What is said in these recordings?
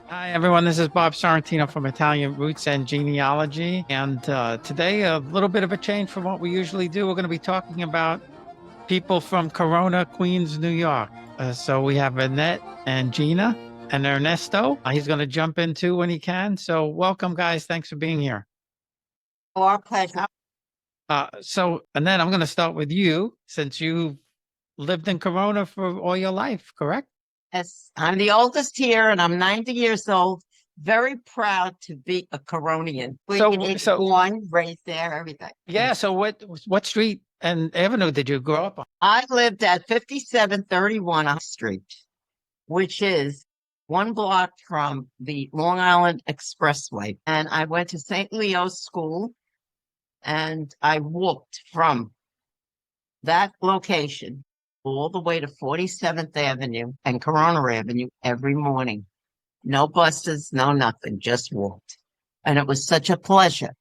Hi, everyone. This is Bob Sorrentino from Italian Roots and Genealogy. And today, a little bit of a change from what we usually do. We're going to be talking about people from Corona, Queens, New York. So we have Annette and Gina and Ernesto. He's going to jump in too when he can. So, welcome, guys. Thanks for being here. Our pleasure. So, Annette, I'm going to start with you since you've lived in Corona for all your life, correct? Yes, I'm the oldest here, and I'm 90 years old. Very proud to be a Coronian. So Born, raised there, everything. yeah. So, what street and avenue did you grow up on? I lived at 5731 on Street, which is one block from the Long Island Expressway. And I went to St. Leo's School, and I walked from that location all the way to 47th Avenue and Corona Avenue every morning. No buses, no nothing, just walked. And it was such a pleasure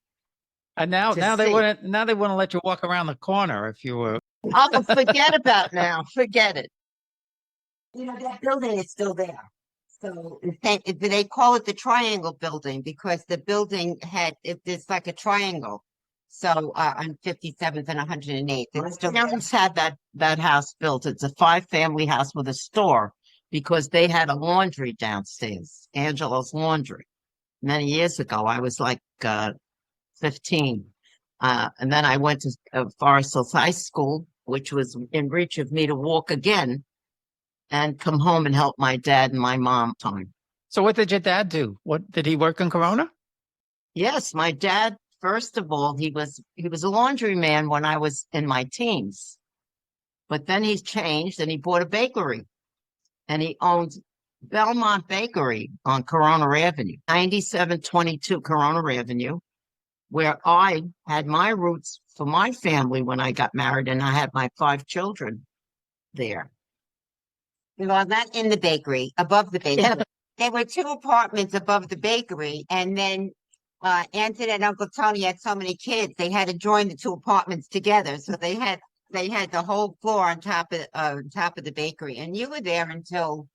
And now, to now they see. wouldn't. Now they wouldn't let you walk around the corner if you were. Oh, forget about now. Forget it. That building is still there. So they call it the Triangle Building because the building it's like a triangle. So on 57th and 108th, the parents had that house built. It's a five-family house with a store because they had a laundry downstairs, Angelo's Laundry. Many years ago, I was like 15. And then I went to Forest Hills High School, which was in reach of me to walk again and come home and help my dad and my mom time. So, what did your dad do? What did he work in Corona? Yes, my dad, first of all, he was a laundryman when I was in my teens. But then he's changed and he bought a bakery and he owns Belmont Bakery on Corona Avenue, 9722 Corona Avenue, where I had my roots for my family when I got married and I had my five children there. Well, not in the bakery, above the bakery. Yeah. There were two apartments above the bakery, and then Aunt and Uncle Tony had so many kids, they had to join the two apartments together. So they had the whole floor on top of the bakery. And you were there until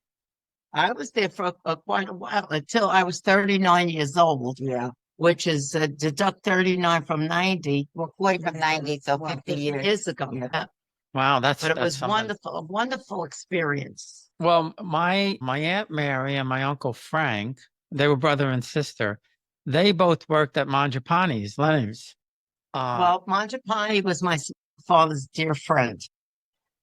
I was there for quite a while until I was 39 years old. yeah, Which is deduct 39 from 90, well, 40 from 90, so 50 years. years ago. Yeah. Yeah. Wow, But it that's was something. wonderful, a wonderful experience. Well, my Aunt Mary and my Uncle Frank, they were brother and sister. They both worked at Mangiapane's, Leonard's. Uh, Well, Mangiapane was my father's dear friend.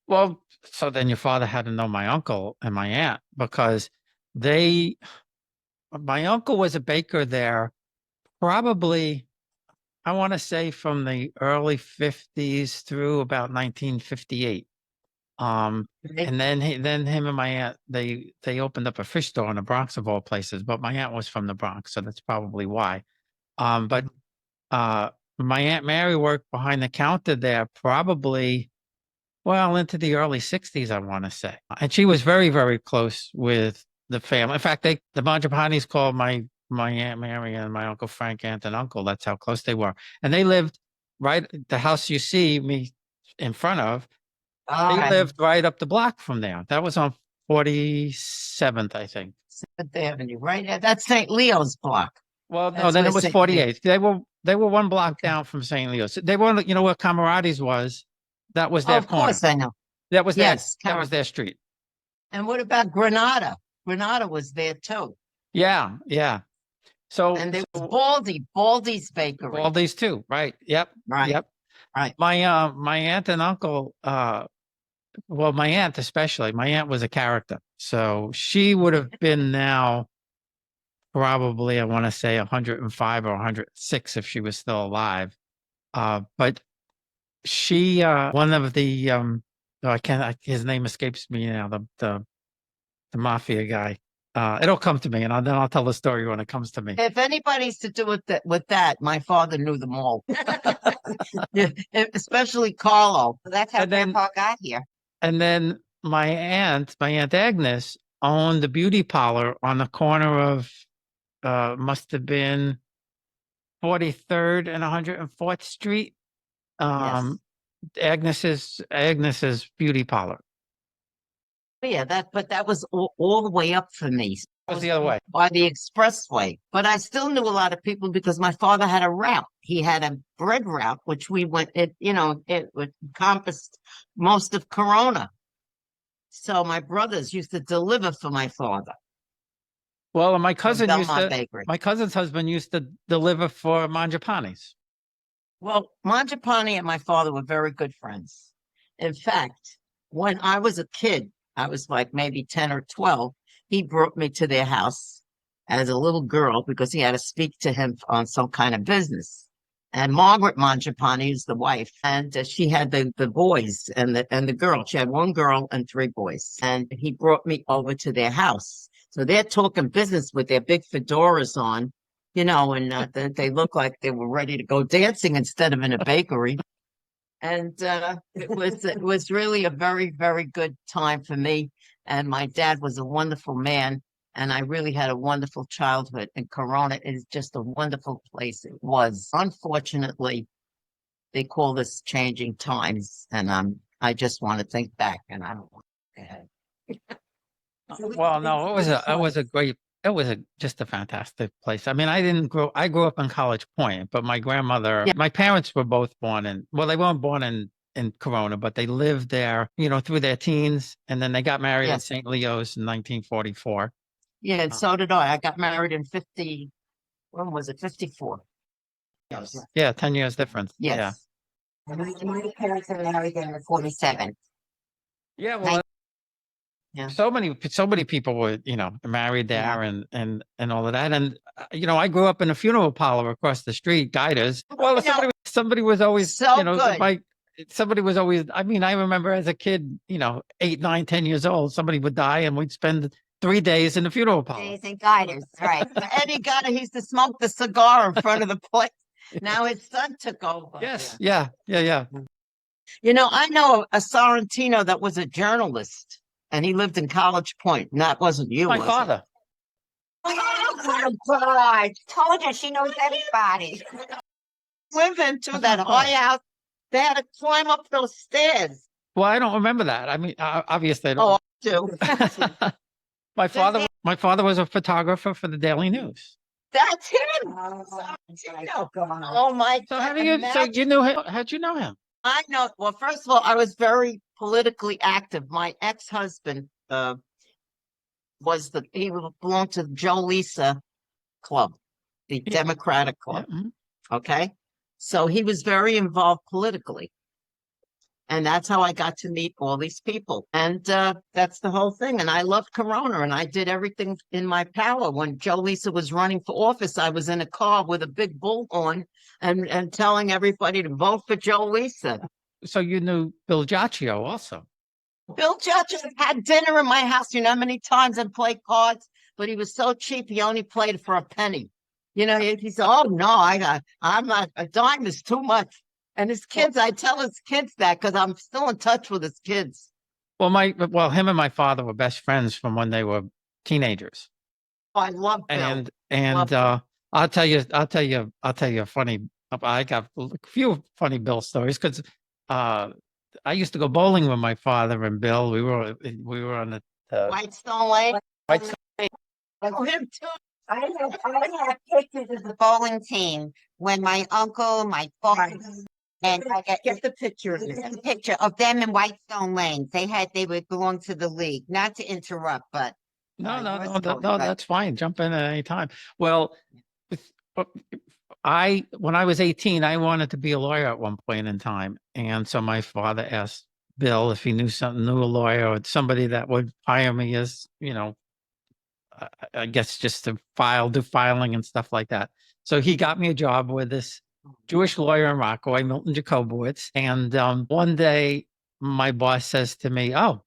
well, so then your father had to know my uncle and my aunt because they, my uncle was a baker there, probably I want to say from the early 50s through about 1958. They- And then him and my aunt, they opened up a fish store in the Bronx of all places, but my aunt was from the Bronx, so that's probably why. But uh, my Aunt Mary worked behind the counter there probably, well, into the early 60s, I want to say. And she was very, very close with the family. In fact, the Mangiapanes called my Aunt Mary and my Uncle Frank aunt and uncle. That's how close they were. And they lived right the house you see me in front of. They Ah, lived right up the block from there. That was on 47th, I think. 7th Avenue, right? Yeah, that's St. Leo's block. Well, no, That's then where it was St. Leo. 48th. They were one block down from St. Leo's. They were, where Camarades was. That was Oh, their of corner. course I know. Yes. That was their street. And what about Granada? Granada was there too. Yeah, yeah. So, And there was so Baldy's Bakery. all these two, right? Yep, Right, yep. right. My aunt and uncle, well, my aunt especially, my aunt was a character. So she would have been now probably, I want to say 105 or 106 if she was still alive. But she, one of the, oh, his name escapes me now, the mafia guy. It'll come to me and then I'll tell the story when it comes to me. If anybody's to do with that, my father knew them all. Yeah, especially Carlo. that's how And then, Grandpa got here. and then my aunt Agnes owned the beauty parlor on the corner of, must have been 43rd and 104th Street. Yes. Um, Agnes's beauty parlor. Yeah, but that was all the way up for me. It was the other way. By the expressway. But I still knew a lot of people because my father had a route. He had a bread route, which we went, it encompassed most of Corona. So my brothers used to deliver for my father Well, and from Belmont Bakery. my cousin's husband used to deliver for Mangiapane's. Well, Mangiapane and my father were very good friends. In fact, when I was a kid, I was like maybe 10 or 12, he brought me to their house as a little girl because he had to speak to him on some kind of business. And Margaret Mangiapane is the wife, and she had the boys and the girl. She had one girl and three boys, and he brought me over to their house. So they're talking business with their big fedoras on, and they look like they were ready to go dancing instead of in a bakery. And it was really a very, very good time for me. And my dad was a wonderful man, and I really had a wonderful childhood. And Corona is just a wonderful place. It was. Unfortunately, they call this changing times, and I just want to think back, and I don't want to go ahead. Well, no, it was just a fantastic place. I mean, I grew up in College Point, but my grandmother, Yeah. my parents were both they weren't born in Corona, but they lived there, through their teens. And then they got married in Yes. St. Leo's in 1944. Yeah, and so did I. I got married in when was it? 54. Yes. Yeah, 10 years difference. Yeah. Yes. And my parents were married in 47. Yeah, well, Yeah. so many people were, married there and all of that. And I grew up in a funeral parlor across the street, Guiders. Well, somebody was always, So good. somebody was always, I mean, I remember as a kid, 8, 9, 10 years old, somebody would die and we'd spend 3 days in the funeral parlor. Days and guiders, right? Eddie got it. He used to smoke the cigar in front of the place. Now his son took over. Yes. Yeah. Yeah. I know a Sorrentino that was a journalist, and he lived in College Point. And that wasn't you, My was father. Oh God! Told you she knows everybody. Live into that high house. They had to climb up those stairs. Well, I don't remember that. I mean, obviously, I Oh, don't. I do. My father was a photographer for the Daily News. That's him. Oh God! Oh my So God. you knew him? How'd you know him? I know. Well, first of all, I was very politically active. My ex-husband he belonged to the Joe Lisa Club, the Yeah. Democratic Club. Yeah, mhm. Okay. So he was very involved politically. And that's how I got to meet all these people. And that's the whole thing. And I loved Corona, and I did everything in my power. When Joe Lisa was running for office, I was in a car with a big bullhorn and telling everybody to vote for Joe Lisa. So you knew Bill Giacchio also. Bill Judge had dinner in my house, how many times, and played cards, but he was so cheap, he only played it for a penny. He said, "Oh no, I'm not, a dime is too much." And his kids, I tell his kids that because I'm still in touch with his kids. Well, him and my father were best friends from when they were teenagers. Oh, I love Bill. And I'll tell you a funny. I got a few funny Bill stories because I used to go bowling with my father and Bill. We were on the Whitestone Lane. Oh, him too. I have pictures of the bowling team when my uncle, my father, and I Get the picture. a picture of them in Whitestone Lanes. They would belong to the league. Not to interrupt, but No, yours goes, no, but- that's fine. Jump in at any time. Well, when I was 18, I wanted to be a lawyer at one point in time. And so my father asked Bill if he knew a lawyer or somebody that would hire me as, I guess just to do filing and stuff like that. So he got me a job with this Jewish lawyer in Rockaway, Milton Jacobowitz. And one day my boss says to me, "Oh,"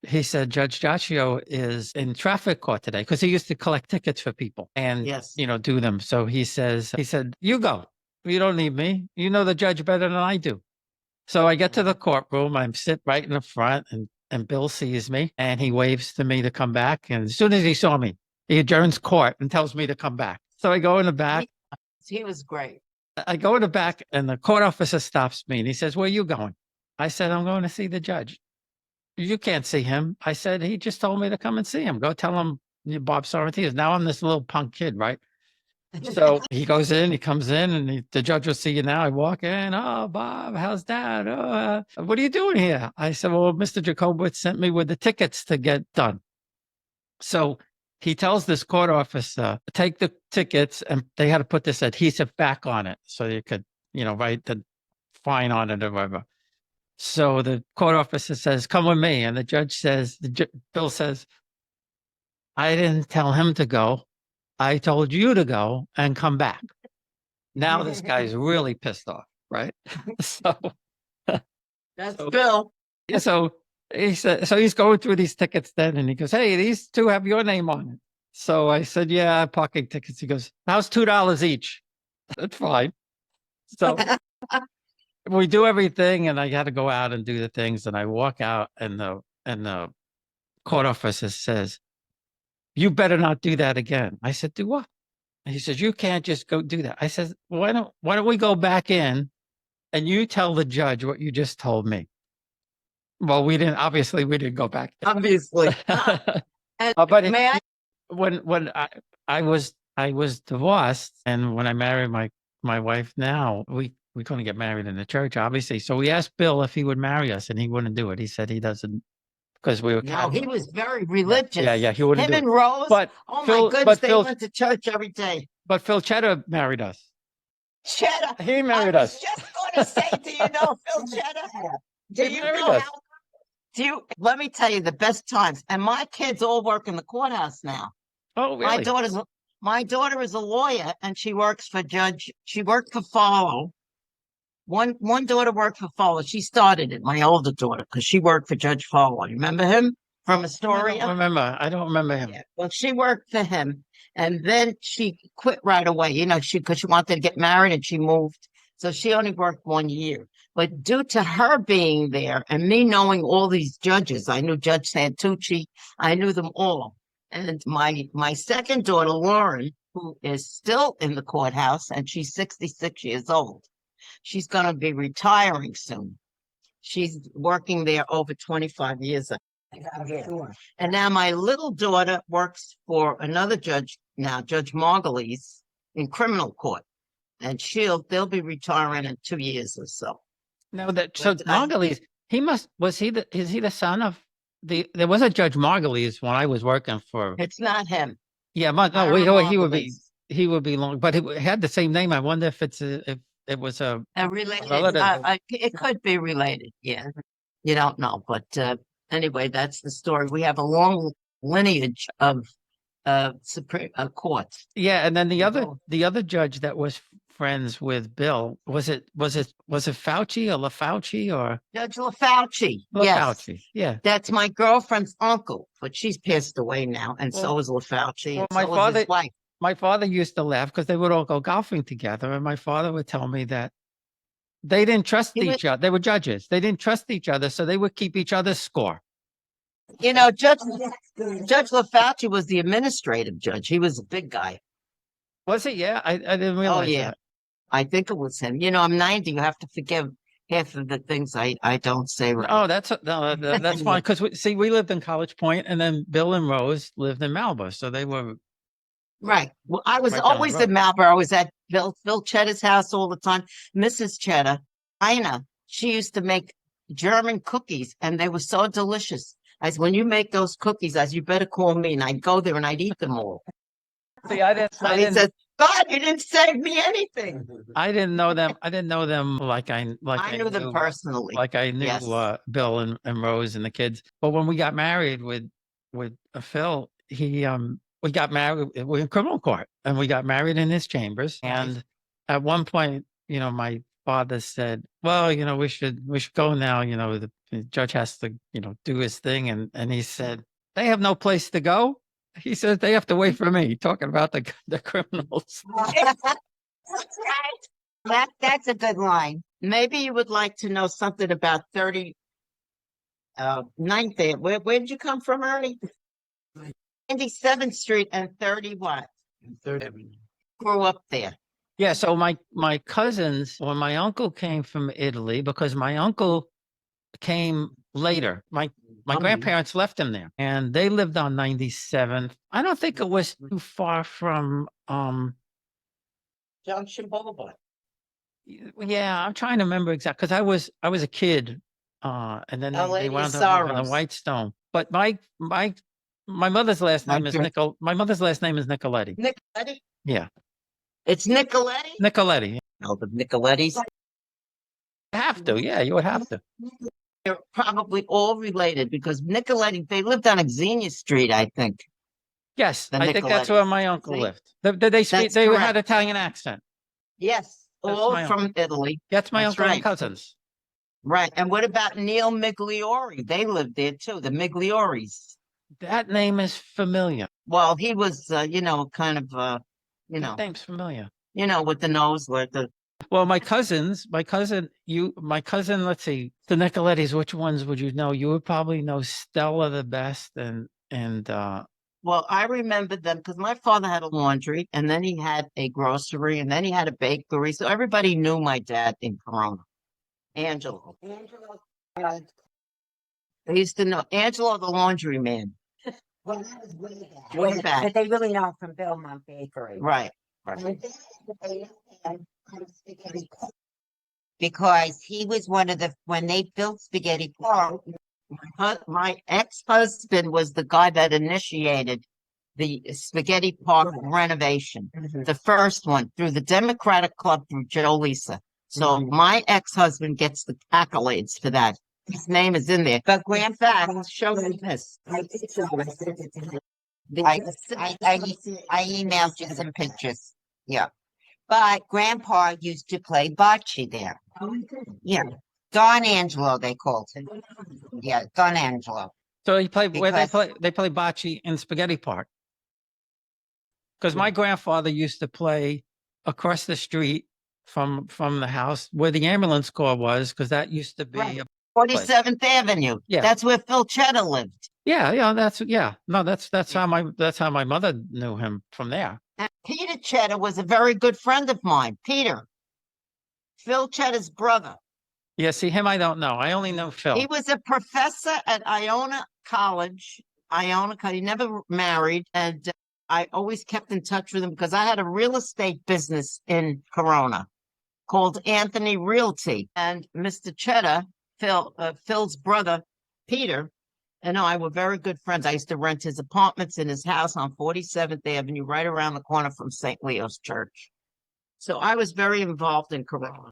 he said, "Judge Giacchio is in traffic court today," because he used to collect tickets for people and, Yes. do them. So he said, "You go. You don't need me. You know the judge better than I do." So I get to the courtroom. I'm sit right in the front, and Bill sees me and he waves to me to come back. And as soon as he saw me, he adjourns court and tells me to come back. So I go in the back. He was great. I go in the back and the court officer stops me and he says, "Where are you going?" I said, "I'm going to see the judge." you can't see him. I said, he just told me to come and see him. Go tell him Bob Sorrentino. Now I'm this little punk kid, right? So he goes in, he comes in, and the judge will see you now. I walk in. Oh, Bob, how's that? Oh, what are you doing here? I said, well, Mr. Jacobowitz sent me with the tickets to get done. So he tells this court officer, take the tickets, and they had to put this adhesive back on it so you could, write the fine on it or whatever. So the court officer says, come with me. And the judge says, Bill says, I didn't tell him to go. I told you to go and come back. Now this guy's really pissed off, right? So That's So- Bill. yeah, so he said, so he's going through these tickets then, and he goes, hey, these two have your name on it. So I said, yeah, parking tickets. He goes, how's $2 each? That's fine. So we do everything, and I had to go out and do the things, and I walk out, and the court officer says, you better not do that again. I said, do what? And he says, you can't just go do that. I said, why don't we go back in and you tell the judge what you just told me? Well, we didn't go back. Obviously. And But may I? when I was divorced, and when I married my wife now, we couldn't get married in the church, obviously. So we asked Bill if he would marry us, and he wouldn't do it. He said he doesn't, because we were No, Catholic. he was very religious. Yeah, he wouldn't Him do and it. Rose. But Oh Phil- my goodness, but they Phil- went to church every day. But Phil Cheddar married us. Cheddar. He I married was us. just going to say, do you know Phil Cheddar? Do He you married know us. how? Let me tell you the best times. And my kids all work in the courthouse now. Oh, really? My daughter is a lawyer, and she works for she worked for Follow. One daughter worked for Follow. She started it, my older daughter, because she worked for Judge Follow. You remember him from Astoria? I don't remember him. Yeah. Well, she worked for him, and then she quit right away. Because she wanted to get married, and she moved. So she only worked 1 year. But due to her being there and me knowing all these judges, I knew Judge Santucci, I knew them all. And my second daughter, Lauren, who is still in the courthouse, and she's 66 years old. She's going to be retiring soon. She's working there over 25 years. Sure. And now my little daughter works for another judge now, Judge Margulies, in criminal court. And they'll be retiring in 2 years or so. No, so But I- Margulies, is he the son of there was a Judge Margulies when I was working for, It's not him. yeah, Ira he would be, Margulies. long, but he had the same name. I wonder if if it was a, Related. relative. It could be related. Yeah. You don't know. But anyway, that's the story. We have a long lineage of Supreme courts. yeah. And then the Oh. other judge that was friends with Bill, was it Fauci or LaFauci or Judge LaFauci. Yes. LaFauci? Yeah. That's my girlfriend's uncle, but she's passed away now, and so Well- is LaFauci, well, and my so is father- his wife. My father used to laugh because they would all go golfing together, and my father would tell me that they didn't trust He each other. They were judges. They didn't trust each other, so they would keep each other's score. Judge LaFauci was the administrative judge. He was a big guy. Was it? Yeah, I didn't realize yeah. that. I think it was him. I'm 90. You have to forgive half of the things I don't say right. Oh, that's fine. Because we lived in College Point, and then Bill and Rose lived in Malba, so they were Right. Well, I was Right down the always road. in Marlboro. I was at Phil Cheddar's house all the time. Mrs. Cheddar, Ina, she used to make German cookies, and they were so delicious. I said, when you make those cookies, you better call me, and I'd go there and I'd eat them all. See, I didn't. So he said, God, you didn't save me anything. I didn't know them. I didn't know them like I knew them personally. Like I knew Yes. Bill and Rose and the kids. But when we got married with Phil, we got married. We were in criminal court, and we got married in his chambers. And at one point, my father said, "Well, we should go now. The judge has to, do his thing." And he said, "They have no place to go." He says they have to wait for me. Talking about the criminals. That's right. That's a good line. Maybe you would like to know something about 39th. Where did you come from, Ernie? 97th Street and 30 what? 30. Grew up there. Yeah, so my cousins, when my uncle came from Italy, because my uncle came later. My Oh, grandparents left him there, and they lived on 97th. I don't think it was too far from Junction Boulevard. yeah, I'm trying to remember exactly because I was a kid, and then Our they Lady of wound up moving to Sorrows. Whitestone. But my mother's last My name is grand- My mother's last name is Nicoletti. Nicoletti? Yeah, It's Nicoletti? Nicoletti. Oh, the Nicolettis. You have to. Yeah, you would have to. They're probably all related because Nicoletti, they lived on Xenia Street, I think. Yes, The I think that's where Nicolettis. my uncle See? lived. Did they speak? That's They had correct. Italian accent. Yes, That's all my uncle. from Italy. That's my That's uncle and right. cousins. Right. And what about Neil Migliori? They lived there too, the Miglioris. That name is familiar. Well, he was, kind of, That name's familiar. with the nose, with the, Well, my cousin, let's see, the Nicolettis, which ones would you know? You would probably know Stella the best and well, I remember them because my father had a laundry and then he had a grocery and then he had a bakery. So everybody knew my dad in Corona. Angelo. I used to know Angelo the laundry man. Well, that was way back. Way back. But they really know from Belmont Bakery. Right. Because he was one of when they built Spaghetti Park. My ex-husband was the guy that initiated the Spaghetti Park renovation, the first one through the Democratic Club through Joe Lisa. So my ex-husband gets the accolades for that. His name is in there. But in fact, show me this. I did so. I sent it to him. I emailed you some pictures. Yeah. But Grandpa used to play bocce there. Yeah. Don Angelo, they called him. Yeah, Don Angelo. so he played where Because- they play bocce in Spaghetti Park. Because my grandfather used to play across the street from the house where the ambulance corps was, because that used to be Right. 47th Avenue. Yeah. That's where Phil Cheddar lived. that's how my mother knew him from there. And Peter Cheddar was a very good friend of mine. Peter. Phil Cheddar's brother. Yeah, see him, I don't know. I only know Phil. He was a professor at Iona College. He never married. And I always kept in touch with him because I had a real estate business in Corona called Anthony Realty. And Mr. Cheddar, Phil's brother, Peter, and I were very good friends. I used to rent his apartments in his house on 47th Avenue, right around the corner from St. Leo's Church. So I was very involved in Corona.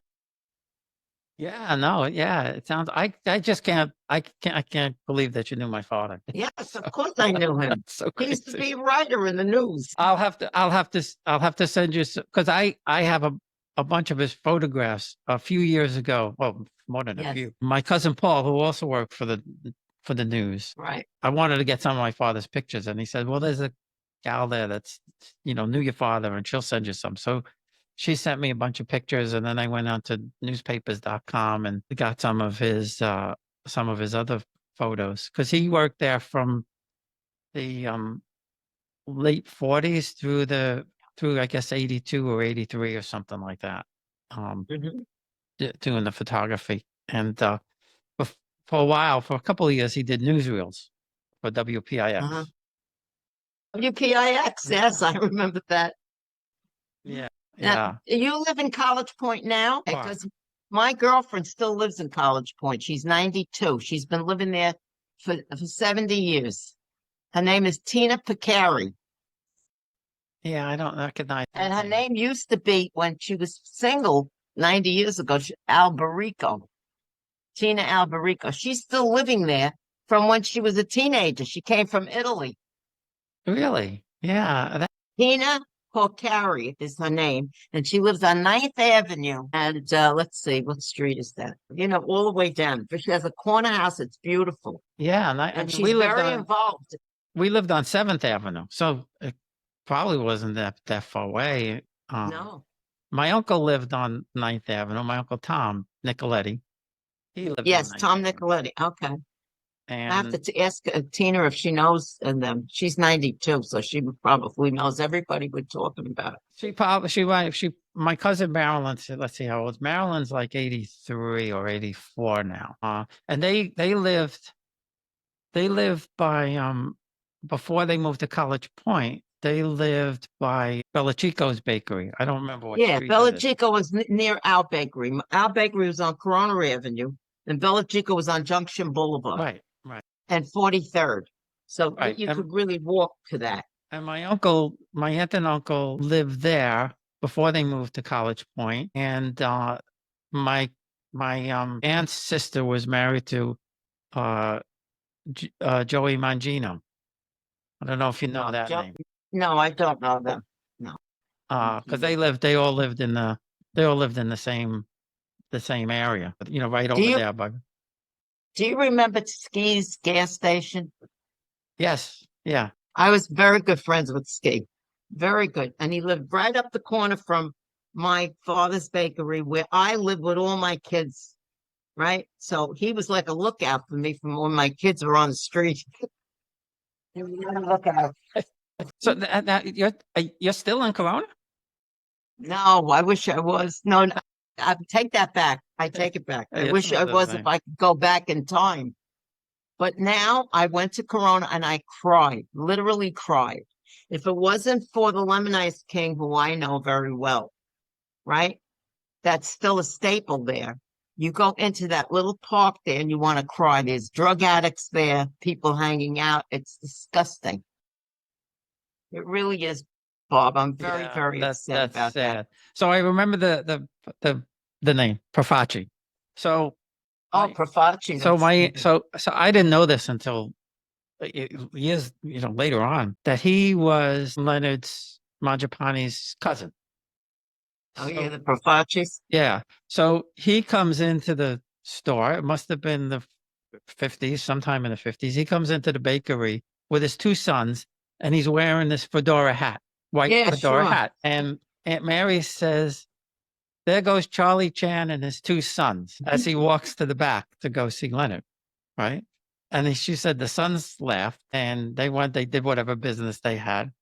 Yeah, no, yeah. It sounds. I just can't. I can't believe that you knew my father. Yes, of course I knew him. That's so He used to crazy. be a writer in the news. I'll have to send you because I have a bunch of his photographs a few years ago. Well, more than a Yes. few. My cousin Paul, who also worked for the news, Right. I wanted to get some of my father's pictures, and he said, "Well, there's a gal there that's knew your father, and she'll send you some." So she sent me a bunch of pictures, and then I went on to newspapers.com and got some of his other photos because he worked there from the late 40s through I guess 82 or 83 or something like that. Mhm. Doing the photography, and for a while, for a couple of years, he did newsreels for WPIX. Uh-huh. WPIX, yes, I remember that. Yeah, Now, yeah. you live in College Point now? Park. Because my girlfriend still lives in College Point. She's 92. She's been living there for 70 years. Her name is Tina Picari. Yeah, I don't recognize that And her name used to be, when she was single 90 years ago, Alberico. Tina Alberico. She's still living there from when she was a teenager. She came from Italy. Really? Yeah. Tina Picari is her name, and she lives on 9th Avenue. And let's see, what street is that? All the way down. But she has a corner house. It's beautiful. Yeah, And she's very involved. We lived on 7th Avenue, so it probably wasn't that far away. No. My uncle lived on 9th Avenue. My uncle Tom Nicoletti. He lived Yes, on 9th Tom Avenue. Nicoletti. Okay. I have And to ask Tina if she knows them. She's 92, so she probably knows everybody we're talking about. my cousin Marilyn, let's see how old. Marilyn's like 83 or 84 now. And they lived by, before they moved to College Point, they lived by Bellachico's Bakery. I don't remember what Yeah, street Bella that is. Chico was near our bakery. Our bakery was on Corona Avenue, and Bella Chico was on Junction Boulevard Right, right, and 43rd. So right. you could really walk to that. And my aunt and uncle lived there before they moved to College Point. And my aunt's sister was married to uh, Joey Mangino. I don't know if you know that name. No, I don't know them. No. Because they all lived in the same area, right Do over you there. But do you remember Ski's gas station? yes, yeah. I was very good friends with Ski. Very good. And he lived right up the corner from my father's bakery where I lived with all my kids. Right. So he was like a lookout for me from when my kids were on the street. He was a lookout. So you're still in Corona? No, I wish I was. No, no, I take that back. I take it back. I Hey, it's wish I not the was if same. I could go back in time. But now I went to Corona and I cried, literally cried. If it wasn't for the Lemon Ice King, who I know very well, right? That's still a staple there. You go into that little park there and you want to cry. There's drug addicts there, people hanging out. It's disgusting. It really is, Bob. I'm very, Yeah, very upset that's about that. sad. So I remember the name Profaci. So Oh, my Profaci. so my so so I didn't know this until years later on, that he was Leonard's Mangiapane's cousin. Oh, yeah, So the Profacis. yeah, so he comes into the store. It must have been the 50s, sometime in the 50s. He comes into the bakery with his two sons, and he's wearing this fedora hat, white Yeah, fedora sure. hat. And Aunt Mary says, "There goes Charlie Chan and his two sons," as he walks to the back to go see Leonard, right? And she said the sons laughed, and they did whatever business they had.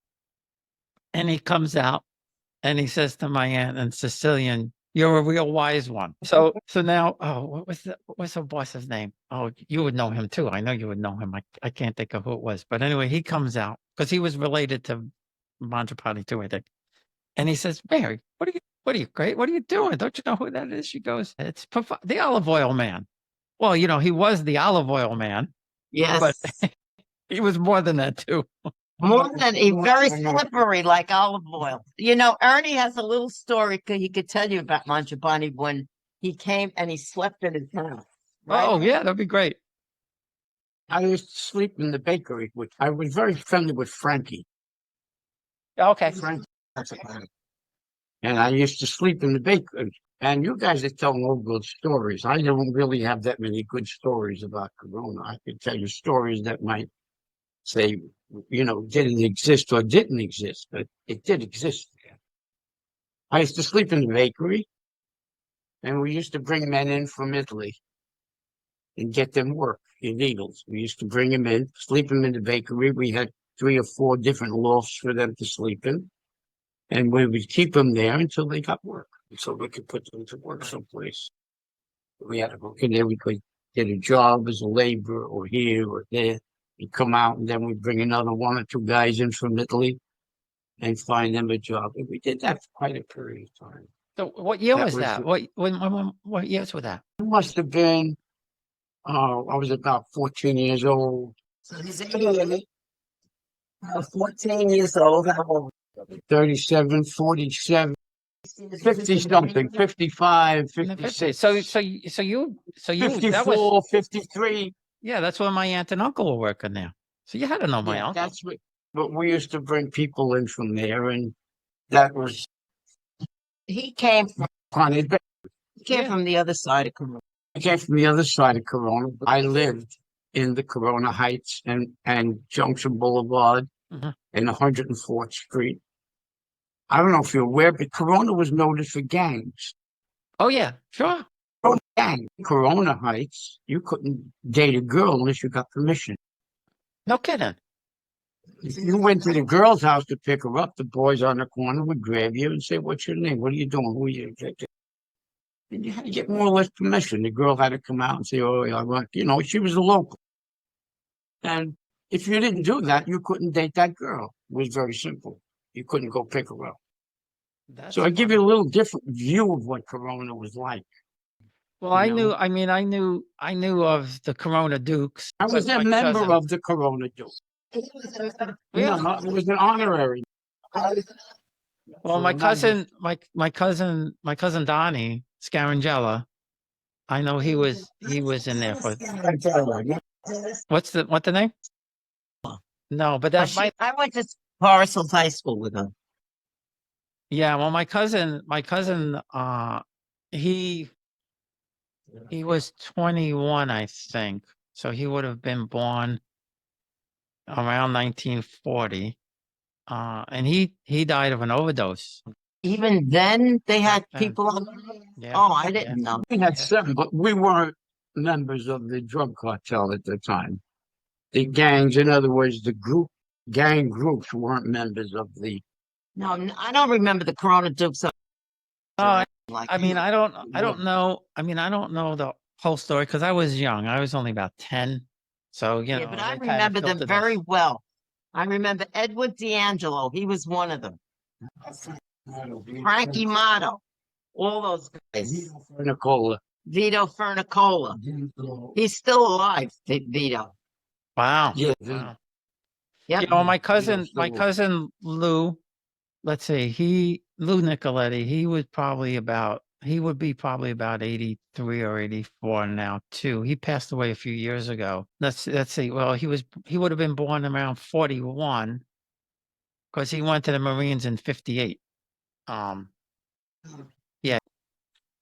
And he comes out and he says to my aunt in Sicilian, "You're a real wise one." So now, oh, what was her boss's name? Oh, you would know him too. I know you would know him. I can't think of who it was, but anyway, he comes out because he was related to Mangiapane too, I think. And he says, "Mary, what are you great? What are you doing? Don't you know who that is?" She goes, "It's the olive oil man." Well, he was the olive oil man, but Yes. he was more than that too. More than a very slippery like olive oil. You know, Ernie has a little story he could tell you about Mangiapane when he came and he slept in his house. Right? Oh yeah, that'd be great. I used to sleep in the bakery, which I was very friendly with Frankie. Okay. Frankie, and I used to sleep in the bakery. And you guys are telling all good stories. I don't really have that many good stories about Corona. I could tell you stories that might say, didn't exist or didn't exist, but it did exist there. I used to sleep in the bakery, and we used to bring men in from Italy and get them work, illegals. We used to bring them in, sleep them in the bakery. We had 3 or 4 different lofts for them to sleep in. And we would keep them there until they got work. So we could put them to work someplace. We had to go in there, we could get a job as a laborer or here or there. We'd come out and then we'd bring another 1 or 2 guys in from Italy and find them a job. And we did that for quite a period of time. So what year That was was that? What years was that? It must have been, I was about 14 years old. So he's 88. 14 years old. How old? 37, 47, 50 something, 55, In the 56, 50s. So you that was 54, 53. yeah, that's when my aunt and uncle were working there. So you had to know my Yeah, uncle. that's what, but we used to bring people in from there, and that was He came from funny. But Yeah. from the other side of Corona. I came from the other side of Corona. I lived in the Corona Heights and Junction Boulevard Mhm. and 104th Street. I don't know if you're aware, but Corona was noted for gangs. Oh yeah, sure. Gang, Corona Heights, you couldn't date a girl unless you got permission. No kidding. If you went to the girl's house to pick her up, the boys on the corner would grab you and say, "What's your name? What are you doing? Who are you?" And you had to get more or less permission. The girl had to come out and say, "Oh, I want," she was a local. And if you didn't do that, you couldn't date that girl. It was very simple. You couldn't go pick her up. That's So I give funny. you a little different view of what Corona was like. Well, you I know. knew. I mean, I knew of the Corona Dukes. I was but a my member cousin- of the Corona Duke. Really? No, it was an honorary. Well, for my a number- cousin, my cousin Donnie Scarangella. I know he was in there for what the name? No, but that might. I went to Forest High School with her. Yeah, well, my cousin, he was 21, I think. So he would have been born around 1940. And he died of an overdose. Even then, they had Back then. people on. Yeah. Oh, I didn't know. We had seven, but we weren't members of the drug cartel at the time. The gangs, in other words, gang groups weren't members of the. No, I don't remember the Corona Dukes. Oh, Like, I mean, I don't know. I mean, I don't know the whole story because I was young. I was only about 10. So, yeah, but I they kinda remember them filtered very us. well. I remember Edward D'Angelo. He was one of them. Frankie Motto. All those guys. Nicola. Vito Fernicola. He's still alive, Vito. Wow. Yeah. Wow. Yep. My cousin Lou, let's see, Lou Nicoletti, he would be probably about 83 or 84 now too. He passed away a few years ago. Let's see. Well, he would have been born around 41 because he went to the Marines in 58. Yeah.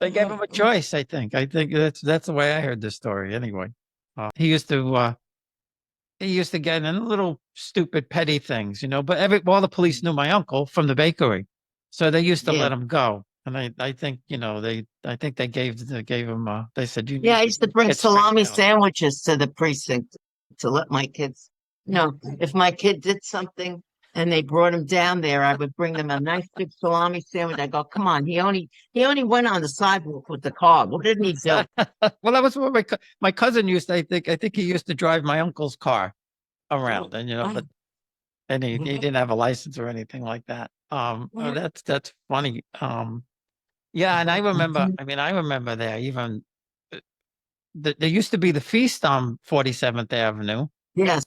They gave him a choice, I think. I think that's the way I heard this story anyway. He used to get in little stupid petty things, but all the police knew my uncle from the bakery. So they used to Yeah. let him go. And I think, I think they gave him, they said, you Yeah, I need used to bring get straightened salami out." sandwiches to the precinct to let my kids. If my kid did something and they brought him down there, I would bring them a nice big salami sandwich. I go, come on, he only went on the sidewalk with the car. What didn't he do? Well, that was what my cousin used to, I think he used to drive my uncle's car around and, but, and he didn't have a license or anything like that. That's funny. Yeah. And I remember there even, there used to be the feast on 47th Avenue Yes,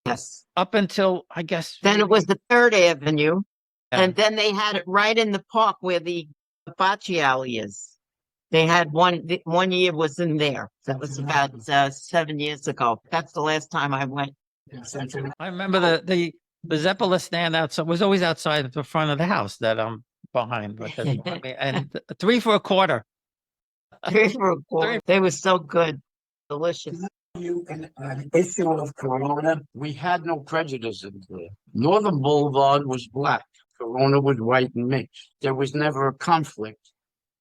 yes. up until, I guess. Then it was the Third Avenue, Yeah. and then they had it right in the park where the bocce alley is. They had one year was in there. That was about 7 years ago. That's the last time I went. I remember the Zeppelin stand out. So it was always outside at the front of the house that I'm behind. But and 3 for a quarter. They were so good, delicious. Issue of Corona, we had no prejudices there. Northern Boulevard was black. Corona was white and mixed. There was never a conflict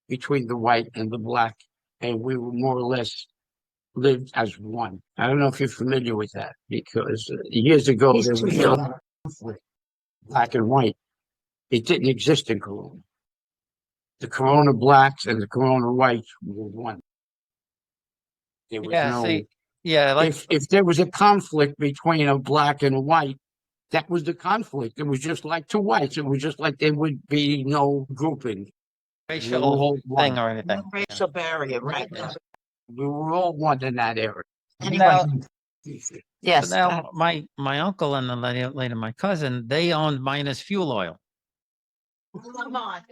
between the white and the black, and we were more or less lived as one. I don't know if you're familiar with that, because years ago there was no conflict, black and white. It didn't exist in Corona. The Corona blacks and the Corona whites were one. There was Yeah. no. See. Yeah. Like If there was a conflict between a black and a white, that was the conflict. It was just like two whites. It was just like there would be no grouping. racial all thing one. or anything. No racial barrier, right? We were all one in that area. Anyway, yes. So now my uncle and later my cousin, they owned Minus Fuel Oil. Come on.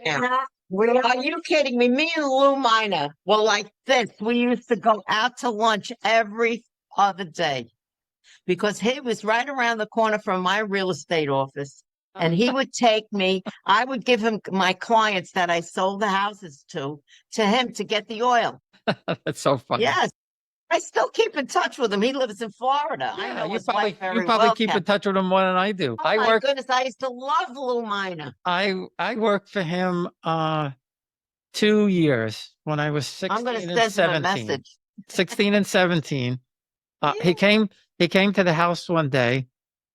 Are you kidding me? Me and Lou Minor were like this. We used to go out to lunch every other day because he was right around the corner from my real estate office. And he would take me, I would give him my clients that I sold the houses to him to get the oil. That's so funny. Yes. I still keep in touch with him. He lives in Florida. I Yeah, know you his probably wife very you probably well, keep Kat. in touch with him more than I do. Oh my goodness, I used to love Lou Minor. I worked for him 2 years when I was I'm gonna 16 and send him a 17. message. 16 and 17. He Yeah. came to the house one day.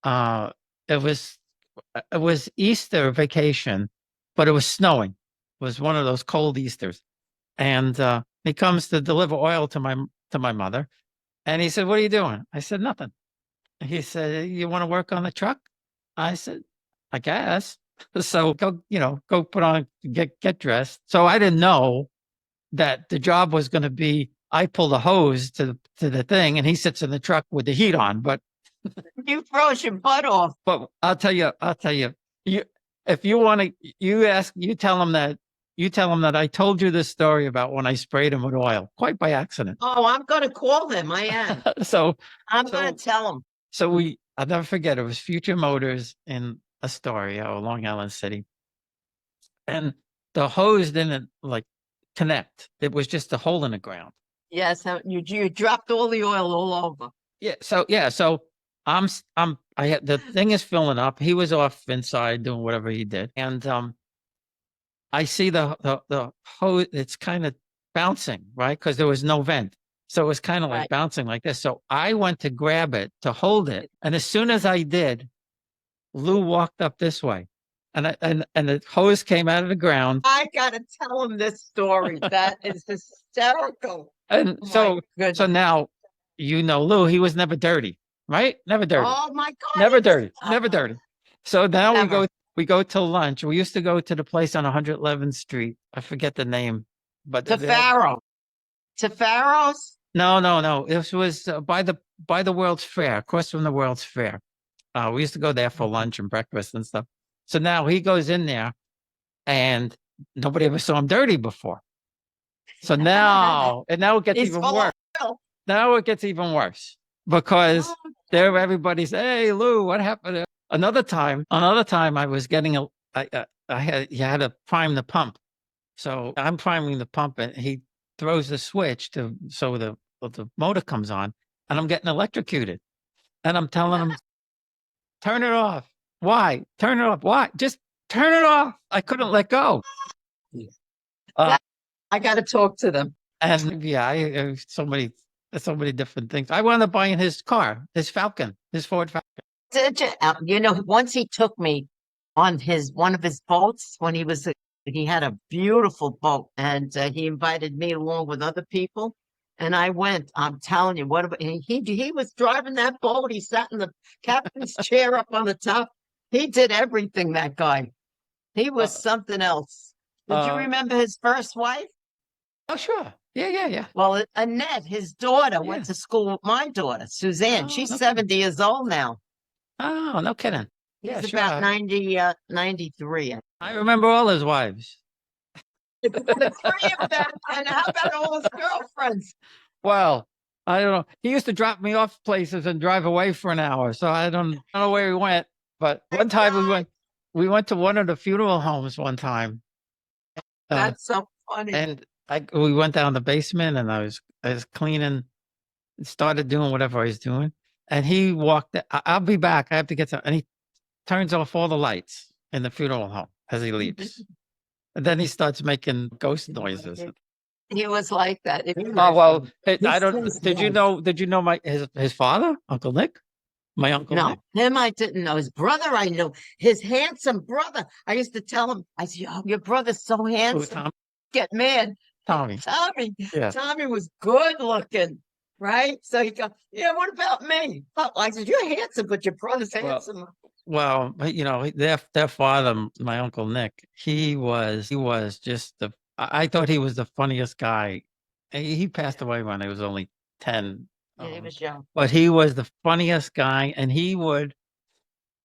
Uh, it was Easter vacation, but it was snowing. It was one of those cold Easters. And he comes to deliver oil to my mother. And he said, "What are you doing?" I said, "Nothing." He said, "You want to work on the truck?" I said, "I guess." So go put on, get dressed. So I didn't know that the job was going to be, I pull the hose to the thing and he sits in the truck with the heat on. But You froze your butt off. I'll tell you, you, if you want to, you tell him that I told you this story about when I sprayed him with oil, quite by accident. Oh, I'm gonna call him. I am. So I'm gonna tell him. I'll never forget, it was Future Motors in Astoria or Long Island City. And the hose didn't like connect. It was just a hole in the ground. Yes, you dropped all the oil all over. So I had, the thing is filling up. He was off inside doing whatever he did. And I see the hose, it's kind of bouncing, right? Because there was no vent. So it was kind of like Right. bouncing like this. So I went to grab it to hold it. And as soon as I did, Lou walked up this way. And the hose came out of the ground. I gotta tell him this story. That is hysterical. And Oh my so goodness. now, Lou, he was never dirty, right? Never dirty. Oh my God. Never it's- dirty. Never dirty. So now Never. we go to lunch. We used to go to the place on 111th Street. I forget the name, but To Pharaoh. To Pharaoh's? no. This was by the World's Fair, across from the World's Fair. We used to go there for lunch and breakfast and stuff. So now he goes in there, and nobody ever saw him dirty before. So now it gets He's even full worse. of oil. Now it gets even worse because Oh, there everybody's, "Hey, Lou, what happened?" Another time I was getting you had to prime the pump. So I'm priming the pump and he throws the switch so the motor comes on and I'm getting electrocuted. And I'm telling him, "Turn it off." "Why? Turn it off." "Why? Just turn it off." I couldn't let go. I gotta talk to them. And yeah, so many different things. I wound up buying his car, his Falcon, his Ford Falcon. Did you, once he took me on one of his boats when he had a beautiful boat and he invited me along with other people. And I went, I'm telling you, he was driving that boat. He sat in the captain's chair up on the top. He did everything, that guy. He was something else. Did you remember his first wife? Oh, sure. Yeah. Well, Annette, his daughter, Yeah. went to school with my daughter, Suzanne. Oh, She's okay. 70 years old now. Oh, no kidding. He's Yeah, about sure. 93. I remember all his wives. The three of them, and how about all his girlfriends? Well, I don't know. He used to drop me off places and drive away for an hour. So I don't know where he went. But one time we went to one of the funeral homes one time. That's so funny. And we went down the basement and I was cleaning, started doing whatever I was doing. And he walked, "I'll be back. I have to get some," and he turns off all the lights in the funeral home as he leaves. And then he starts making ghost noises. He was like that. Oh, well, I don't, did you know his father, Uncle Nick? My Uncle No, Nick. him I didn't know. His brother I knew. His handsome brother. I used to tell him, I said, "Oh, your brother's so Who, handsome." Tom? Get mad. Tommy. Yeah. Tommy was good looking, right? So he goes, "Yeah, what about me?" Oh, I said, "You're handsome, but your brother's handsome." Well, their father, my Uncle Nick, he was just I thought he was the funniest guy. He passed away when I was only 10. Yeah, he was young. But he was the funniest guy, and he would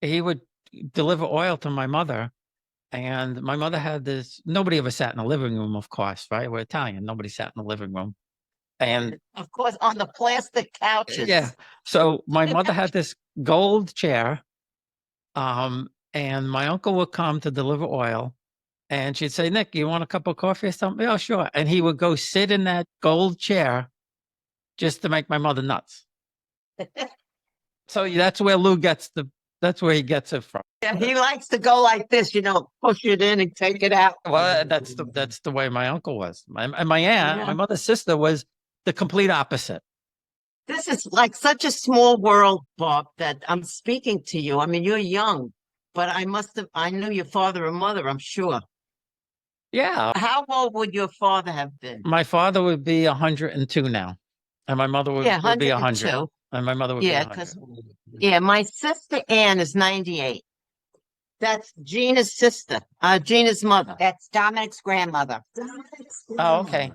deliver oil to my mother. And my mother had this, nobody ever sat in the living room, of course, right? We're Italian. Nobody sat in the living room. And Of course, on the plastic couches. yeah, so my mother had this gold chair. And my uncle would come to deliver oil and she'd say, "Nick, you want a cup of coffee or something?" "Oh, sure." And he would go sit in that gold chair just to make my mother nuts. So that's where Lou gets the that's where he gets it from. Yeah, he likes to go like this, push it in and take it out. Well, that's the way my uncle was. And my aunt, Yeah. my mother's sister, was the complete opposite. This is like such a small world, Bob, that I'm speaking to you. I mean, you're young, but I knew your father and mother, I'm sure. Yeah, How old would your father have been? my father would be 102 now, and my mother would, Yeah, would be 100, 102. and my mother would be Yeah, 100. yeah, my sister Ann is 98. That's Gina's sister, Gina's mother. That's Dominic's grandmother. Oh, okay.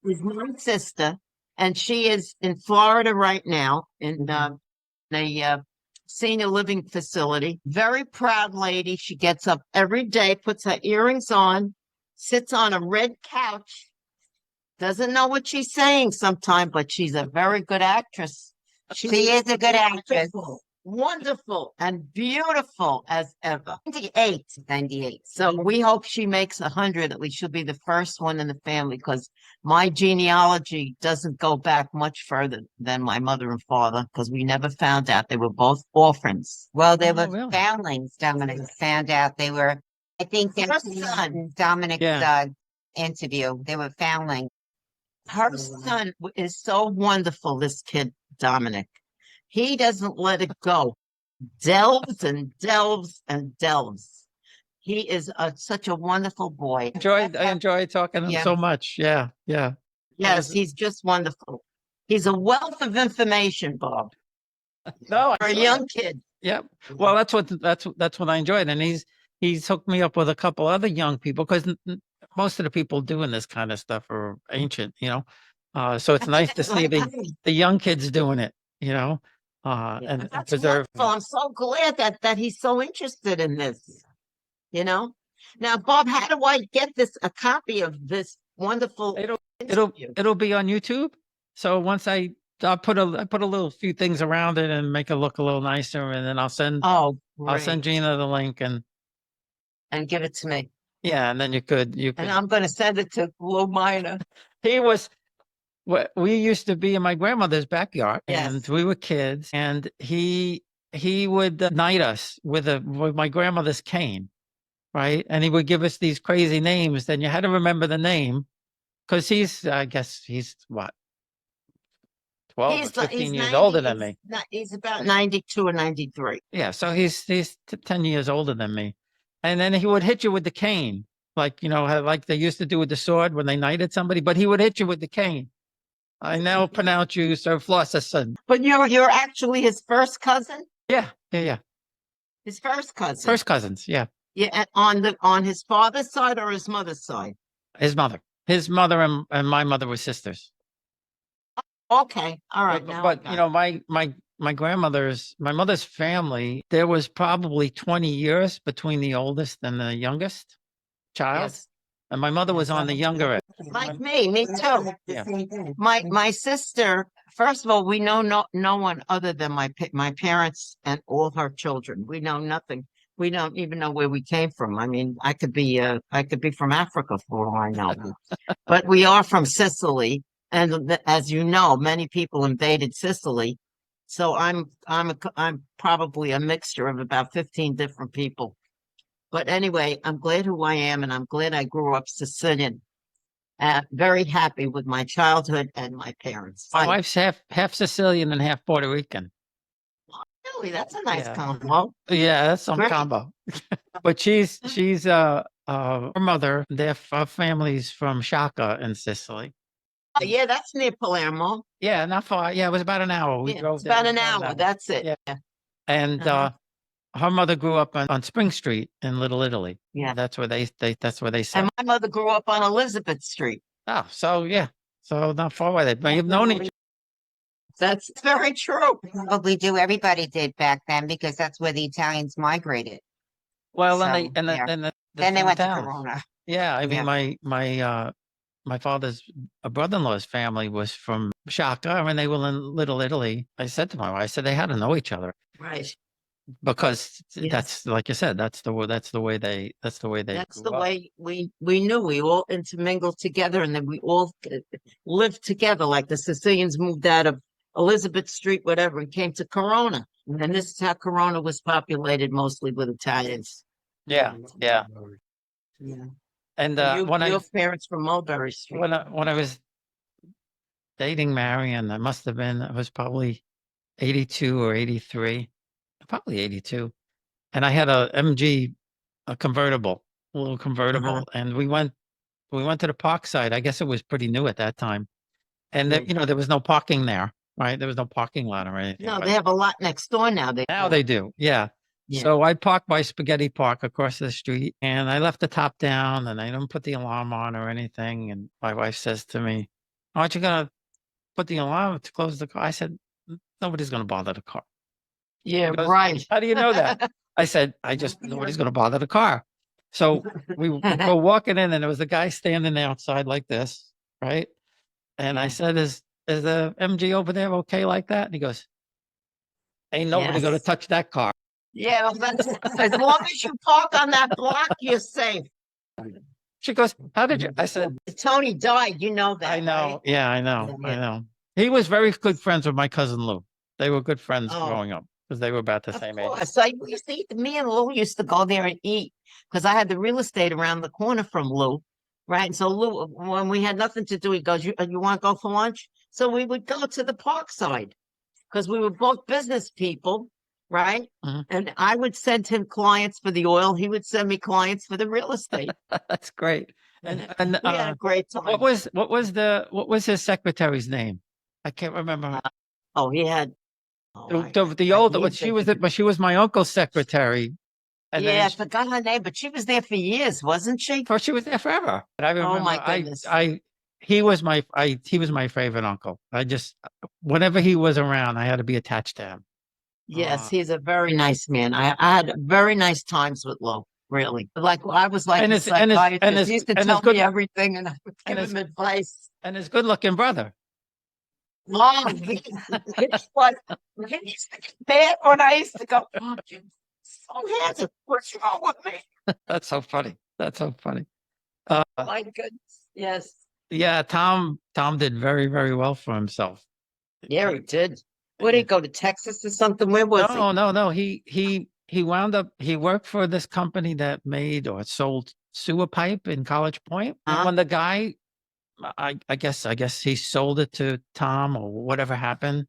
Is my sister, and she is in Florida right now in a senior living facility. Very proud lady. She gets up every day, puts her earrings on, sits on a red couch, doesn't know what she's saying sometimes, but she's a very good actress. She is a good actress. Wonderful and beautiful as ever. 98. 98. So we hope she makes 100. At least she'll be the first one in the family, because my genealogy doesn't go back much further than my mother and father, because we never found out they were both orphans. Well, they Oh, were really? foundlings. Dominic found out they were. I think that's Her son. Dominic's Yeah. interview. They were foundlings. Her son is so wonderful, this kid, Dominic. He doesn't let it go. Delves and delves and delves. He is such a wonderful boy. I enjoy talking to him Yeah. so much. Yeah, yeah. Yes, he's just wonderful. He's a wealth of information, Bob, No, for a young kid. yeah. Well, that's what I enjoyed, and he's hooked me up with a couple other young people, because most of the people doing this kind of stuff are ancient, so it's nice to see the young kids doing it, and That's preserve. wonderful. I'm so glad that he's so interested in this. Now, Bob, how do I get a copy of this wonderful It'll interview? it'll be on YouTube. So once I put a little few things around it and make it look a little nicer, and then I'll send Oh, I'll send great. Gina the link, and And give it to me. yeah, and then you could. And I'm going to send it to Lou Minor. He was. We used to be in my grandmother's backyard, and Yes. we were kids, and he would knight us with my grandmother's cane, right? And he would give us these crazy names. Then you had to remember the name, because I guess he's what, 12 or 15 years older than me. He's about 92 or 93. Yeah, so he's 10 years older than me, and then he would hit you with the cane, like how, like they used to do with the sword when they knighted somebody, but he would hit you with the cane. I now pronounce you Sir Flosserson. But you're actually his first cousin? Yeah. His first cousin. First cousins. Yeah. Yeah, on his father's side or his mother's side? His mother and my mother were sisters. Okay. All right. But my mother's family, there was probably 20 years between the oldest and the youngest child. Yes. And my mother was on the younger end. Like me too. Yeah. My sister, first of all, we know no one other than my parents and all her children. We know nothing. We don't even know where we came from. I mean, I could be from Africa for all I know. But we are from Sicily, and as you know, many people invaded Sicily. So I'm probably a mixture of about 15 different people. But anyway, I'm glad who I am, and I'm glad I grew up Sicilian. Very happy with my childhood and my parents. My wife's half Sicilian and half Puerto Rican. Really, that's a nice Yeah. combo. Yeah, that's some Great. combo. But she's her mother, their family's from Shaka in Sicily. Yeah, that's near Palermo. Yeah, not far. Yeah, it was about an hour. We Yeah, drove it's there. about an hour. That's it. Yeah. And Uh-huh. her mother grew up on Spring Street in Little Italy. Yeah. That's where they And sat. my mother grew up on Elizabeth Street. Oh, so yeah. So not far away. They may have known each other. That's very true. Probably do. Everybody did back then, because that's where the Italians migrated. Well, So, and yeah. the Then they same went to towns. Corona. Yeah, I mean, Yeah. my father's brother-in-law's family was from Shaka, and they were in Little Italy. I said to my wife, I said they had to know each other, Right. because Yes. that's, like you said, that's the way they That's grew the up. way we knew. We all intermingled together, and then we all lived together. Like the Sicilians moved out of Elizabeth Street, whatever, and came to Corona. And this is how Corona was populated mostly with Italians. Yeah. Yeah. And Your parents from Mulberry Street. when I was dating Marion, I was probably 82 or 83, probably 82. And I had a convertible, a little convertible. And we went to the park side. I guess it was pretty new at that time. And there, there was no parking there, right? There was no parking lot or anything. No, but they have a lot next door now. now they do. Yeah. Yeah. So I parked by Spaghetti Park across the street and I left the top down and I didn't put the alarm on or anything. And my wife says to me, aren't you going to put the alarm to close the car? I said, nobody's going to bother the car. Yeah, She goes, right. how do you know that? I said, nobody's going to bother the car. So we go walking in and there was a guy standing outside like this, right? And I said, is the MG over there okay like that? And he goes, ain't nobody going to Yes. touch that car. Yeah, well, that's, as long as you park on that block, you're safe. She goes, how did you? I said, Tony died, you know that. I know. right? Yeah, I know. I Yeah. know. He was very good friends with my cousin Lou. They were good friends Oh. growing up because they were about the Of same age. course. So you see, me and Lou used to go there and eat because I had the real estate around the corner from Lou, right? And so Lou, when we had nothing to do, he goes, "You want to go for lunch?" So we would go to the park side because we were both business people, right? Mhm. And I would send him clients for the oil. He would send me clients for the real estate. That's great. And We had a great time. what was his secretary's name? I can't remember. Oh, he had. Oh, The I older need one. to- But she was my uncle's secretary. And yeah, I then forgot her name, but she was there for years, wasn't she? she was there forever. And I remember, Oh my goodness. he was my favorite uncle. Whenever he was around, I had to be attached to him. Yes, he's a very nice man. I had very nice times with Lou, really. Like I was like And a his- and his- psychiatrist. and his- He used to and his tell good- me everything, and I would and give his- him advice. And his good-looking brother. Oh, it's like he's bad when I used to go. Oh, you're so handsome. What's wrong with me? That's so funny. That's so funny. My goodness. Yes. Yeah, Tom did very, very well for himself. Yeah, he did. Where did he go to Texas or something? Where was he? No. He wound up. He worked for this company that made or sold sewer pipe in College Point. And Uh-huh. when the guy, I guess he sold it to Tom or whatever happened,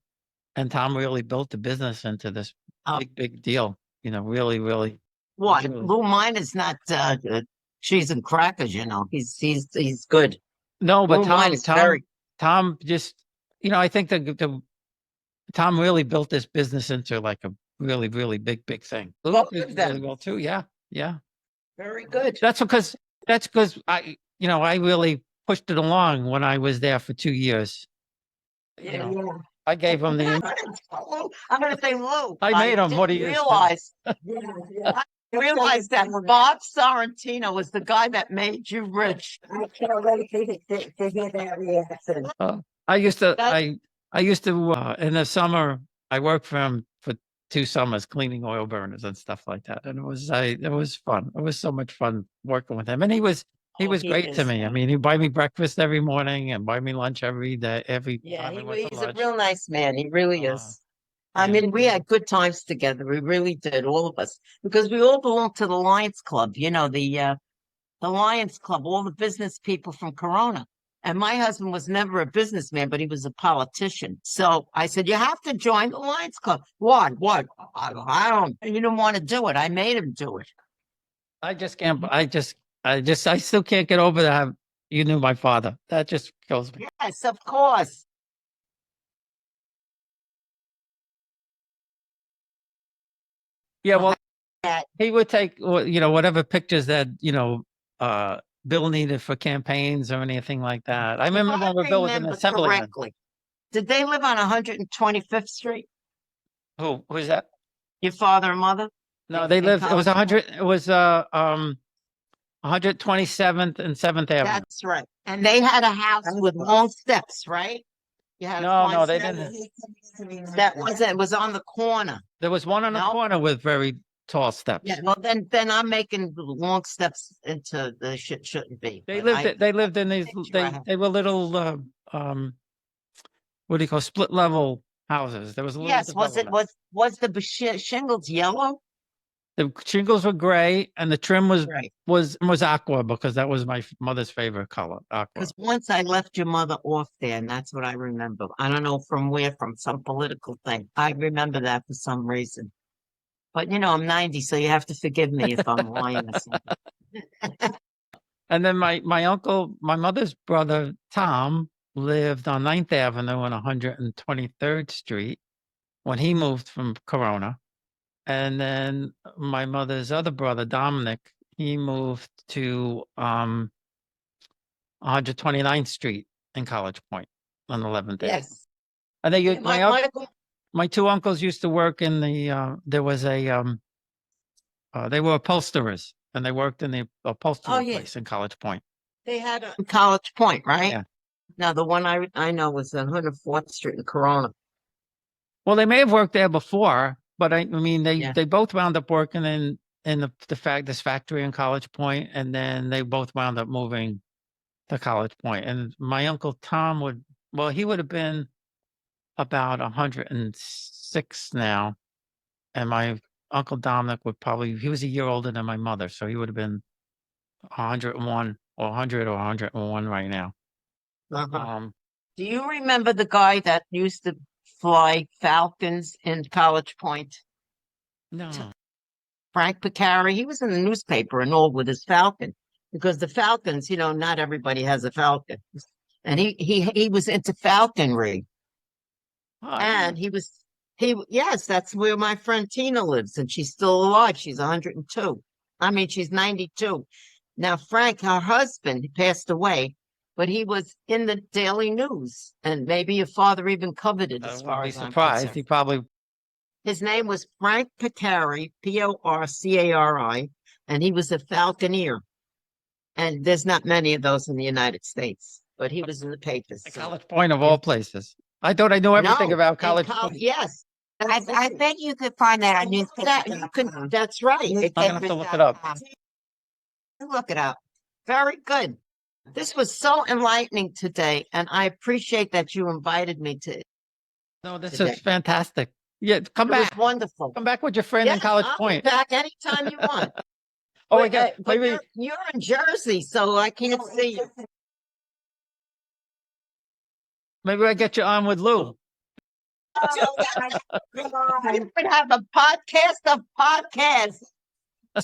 and Tom really built the business into this Oh. big deal. Really, really. What? Really. Lou mine is not cheese and crackers. He's good. No, but Lou mine is Tom just, I think the Tom really built this business into like a really, really big thing. Both Did of them. really well too. Yeah. very good. That's because I really pushed it along when I was there for 2 years. Yeah. I gave him the, I'm gonna say Lou. I made him. What do didn't you realize? I realized that Bob Sorrentino was the guy that made you rich. I can't wait to hear that reaction. I used to, That- I used to, in the summer, I worked for him for 2 summers cleaning oil burners and stuff like that. And it was fun. It was so much fun working with him. And he was Oh, great to is. me. I mean, he'd buy me breakfast every morning and buy me lunch every day, Yeah, time we went to he's a lunch. real nice man. He really Uh, is. I yeah. mean, we had good times together. We really did, all of us, because we all belonged to the Lions Club. The Lions Club, all the business people from Corona. And my husband was never a businessman, but he was a politician. So I said, you have to join the Lions Club. What? I don't. He didn't want to do it. I made him do it. I just can't, I still can't get over that. You knew my father. That just kills me. Yes, of course. Yeah, well, That- he would take, whatever pictures that, Bill needed for campaigns or anything like that. I remember when Bill was an remember assemblyman. correctly, did they live on 125th Street? Who was that? Your father and mother? No, In- they in lived, it was College 100, it was, 127th and 7th Avenue. That's right. And they had a house with long steps, right? You had a No, flight they step. didn't. That wasn't, it was on the corner. There was one on the No? corner with very tall steps. Yeah, well, then I'm making the long steps into the shouldn't be. They but lived, lived in these, picture I have. they were little, what do you call, split level houses. There was a little Yes, development. was the shingles yellow? The shingles were gray and the trim Right. was aqua because that was my mother's favorite color, aqua. Because once I left your mother off there, and that's what I remember. I don't know from where, from some political thing. I remember that for some reason. But I'm 90, so you have to forgive me if I'm lying or something. And then my uncle, my mother's brother, Tom, lived on 9th Avenue and 123rd Street when he moved from Corona. And then my mother's other brother, Dominic, he moved to 129th Street in College Point on 11th Avenue. Yes. And they, My my two uncles used to work in the, there was a, they were upholsterers and they worked in the upholstery yeah. place in College Point. They had a College Point, right? Yeah. Now the one I know was 104th Street in Corona. Well, they may have worked there before, but I mean, Yeah. they both wound up working in this factory in College Point, and then they both wound up moving to College Point. And my uncle Tom he would have been about 106 now, and my uncle Dominic he was a year older than my mother, so he would have been 101 or 100 or 101 right now. Uh-huh. Do you remember the guy that used to fly Falcons in College Point? No. Frank Picari. He was in the newspaper and all with his Falcon, because the Falcons, not everybody has a Falcon. And he was into falconry. And yes, that's where my friend Tina lives, and she's still alive. She's 102. I mean, she's 92. Now, Frank, her husband, passed away, but he was in the Daily News, and maybe your father even covered it. As far as I'm surprised, concerned. he probably. His name was Frank Picari, Porcari, and he was a falconer. And there's not many of those in the United States, but he was in the papers. College Point of all places. I thought I knew everything No, about College Point. Yes. I bet you could find that on newspaper. That's right. I'm gonna have to look it up. Look it up. Very good. This was so enlightening today, and I appreciate that you invited me to. No, this Today. is fantastic. Yeah, come It was back. wonderful. Come back with your friend in Yes, College I'll Point. be back anytime you want. Oh, But, I got but maybe you're in Jersey, so I can't see you. maybe I get you on with Lou. We could have a podcast of podcasts.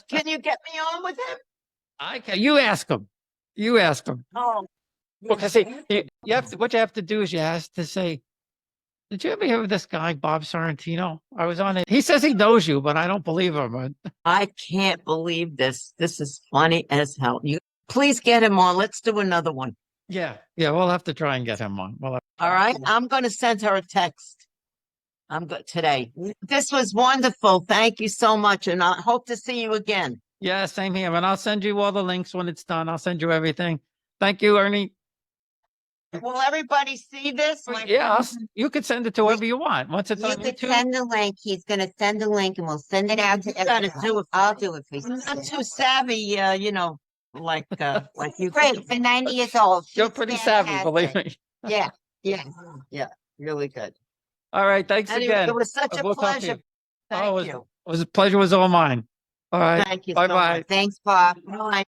Can you get me on with him? I can. You ask him. You ask him. Oh, Because you have to. What you have to do is you have to say, "Did you ever hear of this guy, Bob Sorrentino? I was on it. He says he knows you, but I don't believe him." But I can't believe this. This is funny as hell. You please get him on. Let's do another one. yeah, we'll have to try and get him on. All right. I'm going to send her a text. I'm good today. This was wonderful. Thank you so much. And I hope to see you again. Yeah, same here. And I'll send you all the links when it's done. I'll send you everything. Thank you, Ernie. Will everybody see this? Yeah, you could send it to whoever you want. Once it's You on could YouTube. send the link. He's gonna send the link and we'll send it out to You gotta everyone. do it. I'll do it for you. I'm not too savvy, like you. Great, for 90 years old. You're She's pretty savvy, believe fantastic. me. Yeah, really good. All right, thanks Anyway, again. it was such a We'll talk to pleasure. you. Thank Oh, you. it was a pleasure. Was all mine. All right. Thank you. Bye-bye. Thanks, Bob. Bye.